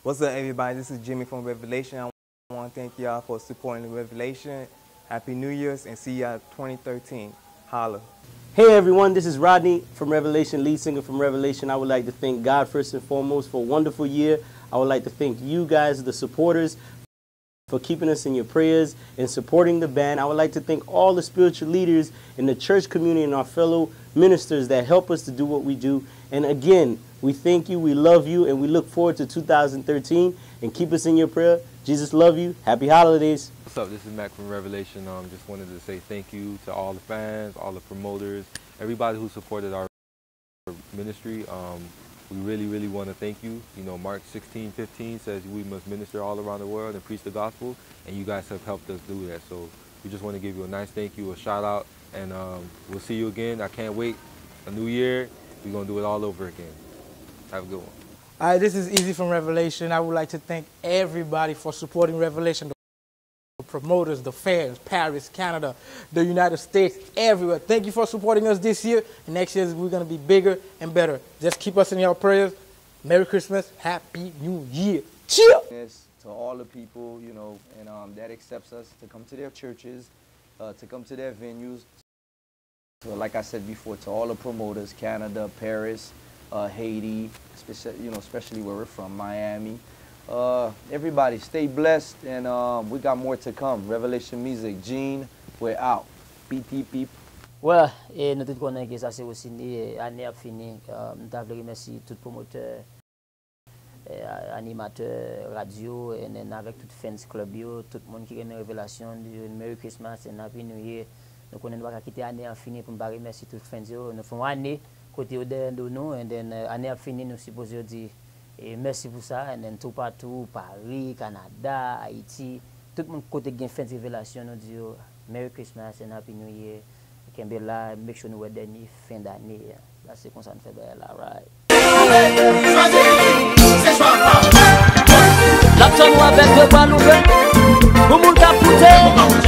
What's up, everybody? This is Jimmy from Revelation. I want to thank y'all for supporting the Revelation. Happy New Year's, and see y'all 2013. Holla. Hey everyone, this is Rodney from Revelation, lead singer from Revelation. I would like to thank God first and foremost for a wonderful year. I would like to thank you guys, the supporters, for keeping us in your prayers and supporting the band. I would like to thank all the spiritual leaders in the church community and our fellow ministers that help us to do what we do. And again, we thank you, we love you, and we look forward to 2013. And keep us in your prayer. Jesus love you. Happy holidays. What's up? This is Mac from Revelation. Just wanted to say thank you to all the fans, all the promoters, everybody who supported our ministry. We really want to thank you. You know, Mark 16:15 says we must minister all around the world and preach the gospel, and you guys have helped us do that. So we just want to give you a nice thank you, a shout out, and we'll see you again. I can't wait. A new year, we're going to do it all over again. Have a good one. All right, this is Easy from Revelation. I would like to thank everybody for supporting Revelation. The promoters, the fans, Paris, Canada, the United States, everywhere. Thank you for supporting us this year. And next year, we're going to be bigger and better. Just keep us in your prayers. Merry Christmas. Happy New Year. Cheer! To all the people, you know, and that accepts us to come to their churches, to come to their venues. So like I said before, to all the promoters, Canada, Paris, Haiti, especially where we're from, Miami. Everybody stay blessed, and we got more to come. Revelation Mizik, Gene, we're out. Beep, beep, beep. Well, nous tous connaissons que ça c'est aussi l'année a fini. Nous t'avons remercié tout promoteur, animateur, radio, et avec tout fans club, tout le monde qui aime Révélation, Merry Christmas and Happy New Year. Nous connaissons pas quitter l'année a fini pour nous remercier tout fans. Nous faisons année côté de nous, et then année a fini, nous supposons dire merci pour ça, et then tout partout, Paris, Canada, Haïti, tout le monde côté qui fait Révélation, nous disons Merry Christmas and Happy New Year. Can là, make sure nous sommes dernier fin d'année. Là, c'est comme ça nous fait là, right? La tonne avec deux balles ouvertes, pour mon capoter.